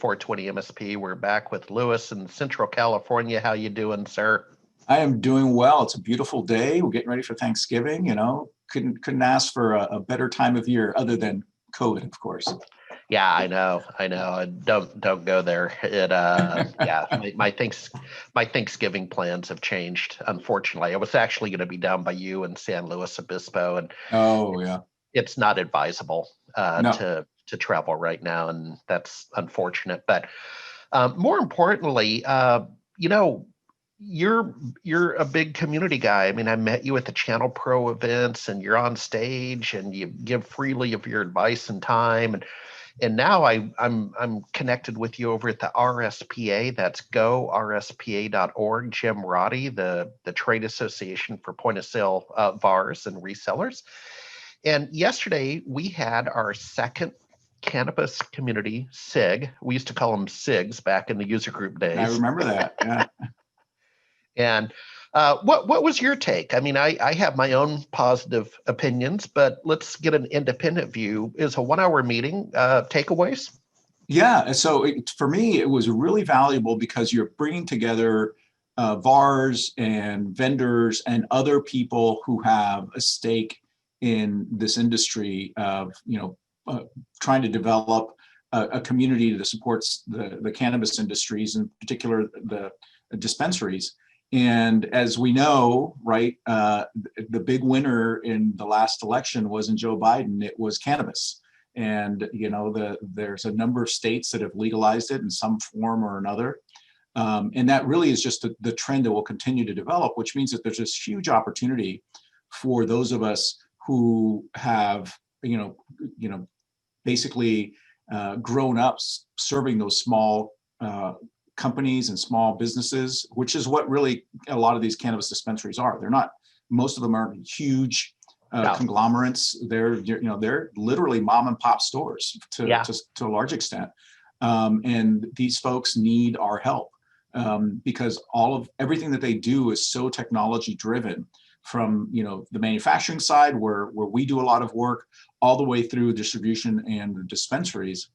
420 MSP. We're back with Lewis in Central California. How you doing, sir? I am doing well. It's a beautiful day. We're getting ready for Thanksgiving. Couldn't ask for a better time of year other than COVID, of course. Yeah, I know. Don't go there. Yeah, my Thanksgiving plans have changed. Unfortunately, I was actually going to be down by you in San Luis Obispo, and Oh yeah, it's not advisable no, to travel right now, and that's unfortunate. But more importantly, you know, you're a big community guy. I mean, I met you at the Channel Pro events, and you're on stage, and you give freely of your advice and time, and now I'm connected with you over at the RSPA. That's gorspa.org. Jim Roddy, the trade association for point of sale VARs and resellers. And yesterday we had our second cannabis community SIG. We used to call them SIGs back in the user group I days. remember that. Yeah. And what was your take? I mean, I have my own positive opinions, but let's get an independent view. Is a 1 hour meeting takeaways? Yeah. So for me, it was really valuable because you're bringing together VARs and vendors and other people who have a stake in this industry of, trying to develop a community that supports the cannabis industries, in particular the dispensaries. And as we know, right, the big winner in the last election wasn't Joe Biden, it was cannabis. And there's a number of states that have legalized it in some form or another. And that really is just the trend that will continue to develop, which means that there's this huge opportunity for those of us who have, basically grown up serving those small companies and small businesses, which is what really a lot of these cannabis dispensaries are. They're not, most of them aren't huge No. conglomerates. They're literally mom and pop stores to a large extent. And these folks need our help because everything that they do is so technology driven, from the manufacturing side where we do a lot of work, all the way through distribution and the dispensaries.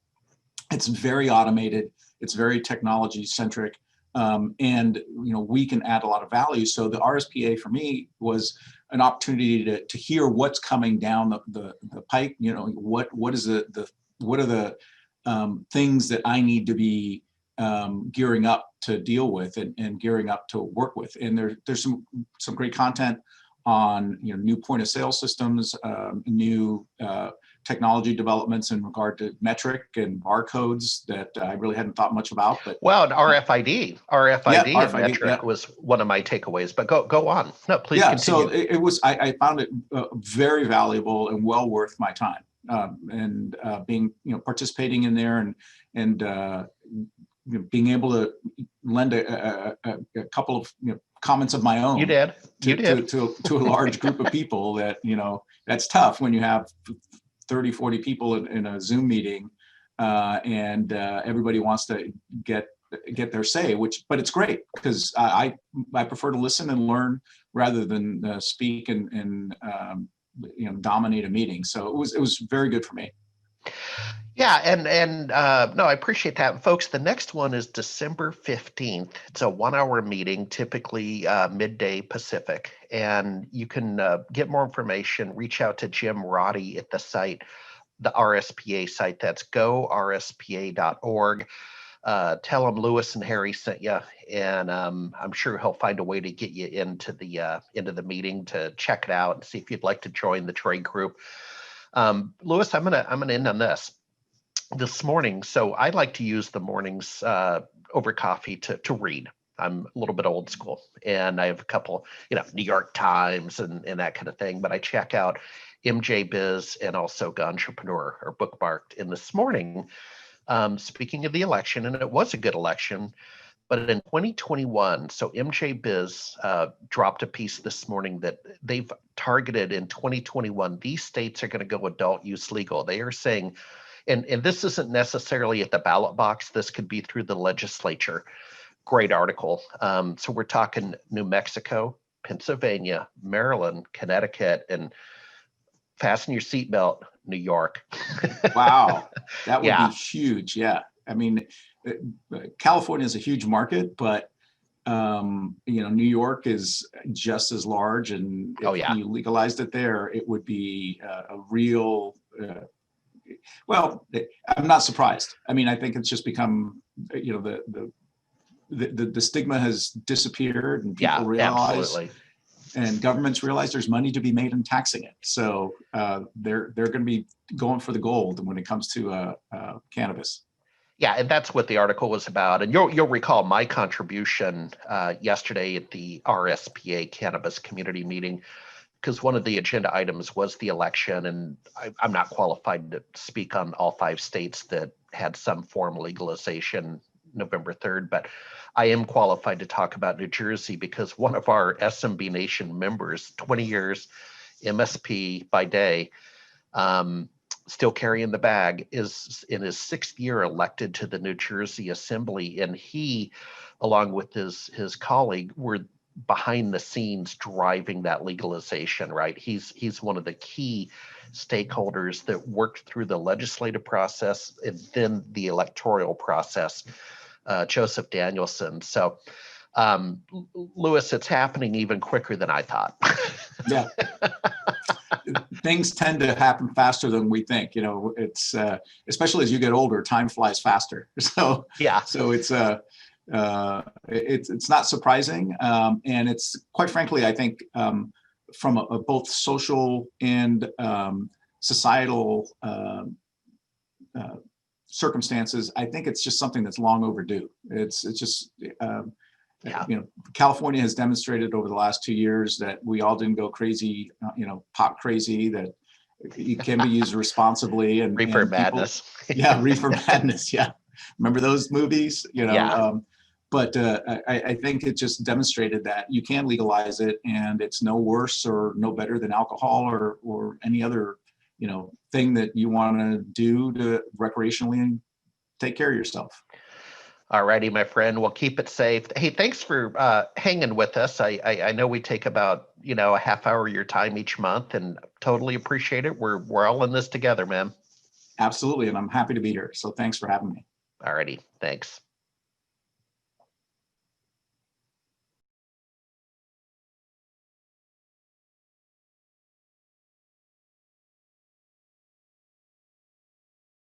It's very automated. It's very technology centric, and we can add a lot of value. So the RSPA for me was an opportunity to hear what's coming down the pike. What are the things that I need to be gearing up to deal with and gearing up to work with. And there's some great content on new point of sale systems, new technology developments in regard to metric and barcodes that I really hadn't thought much about. But Well, RFID and RFID, metric was one of my takeaways. But go on. No, please continue. So it was. I found it very valuable and well worth my time. And being participating in there and being able to lend a couple of comments of my own. You did. To a large group of people that that's tough when you have 30, 40 people in a Zoom meeting, and everybody wants to get their say. But it's great because I prefer to listen and learn rather than speak and dominate a meeting. So it was very good for me. Yeah, and no, I appreciate that, folks. The next one is December 15th. It's a 1 hour meeting, typically midday Pacific, and you can get more information. Reach out to Jim Roddy at the site, the RSPA site. That's gorspa.org. Tell him Lewis and Harry sent you, and I'm sure he'll find a way to get you into the meeting to check it out and see if you'd like to join the trade group. Lewis, I'm gonna end on this morning. So I like to use the mornings over coffee to read. I'm a little bit old school, and I have a couple, New York Times and that kind of thing. But I check out MJ Biz and also Entrepreneur or Bookmarked. And this morning, speaking of the election, and it was a good election, but in 2021, so MJ Biz dropped a piece this morning that they've targeted in 2021. These states are going to go adult use legal. They are saying, and this isn't necessarily at the ballot box. This could be through the legislature. Great article. So we're talking New Mexico, Pennsylvania, Maryland, Connecticut, and fasten your seatbelt, New York. Wow, that would be huge. Yeah. I mean, California is a huge market, but New York is just as large, and if you legalized it there, it would be a real. Well, I'm not surprised. I mean, I think it's just become, the stigma has disappeared, and people realize, absolutely. and governments realize there's money to be made in taxing it. So they're going to be going for the gold when it comes to cannabis. Yeah, and that's what the article was about. And you'll recall my contribution yesterday at the RSPA Cannabis Community Meeting, because one of the agenda items was the election, and I'm not qualified to speak on all 5 states that had some form of legalization November 3rd, but I am qualified to talk about New Jersey because one of our SMB Nation members, 20 years MSP by day, still carrying the bag, is in his 6th year elected to the New Jersey Assembly, and he, along with his colleague, were behind the scenes driving that legalization. Right, he's one of the key stakeholders that worked through the legislative process and then the electoral process. Joseph Danielson. So, Lewis, it's happening even quicker than I thought. Yeah. Things tend to happen faster than we think. It's especially as you get older, time flies faster. So it's not surprising, and it's quite frankly, I think, from a both social and societal circumstances, I think it's just something that's long overdue. It's just California has demonstrated over the last 2 years that we all didn't go crazy, pot crazy, that it can be used responsibly. And Reefer Madness. Reefer Madness. Yeah. Remember those movies? But I think it just demonstrated that you can legalize it, and it's no worse or no better than alcohol or any other, thing that you want to do to recreationally and take care of yourself. All righty, my friend. Well, keep it safe. Hey, thanks for hanging with us. I know we take about a half hour of your time each month, and totally appreciate it. We're all in this together, man. Absolutely, and I'm happy to be here. So thanks for having me. All righty, thanks.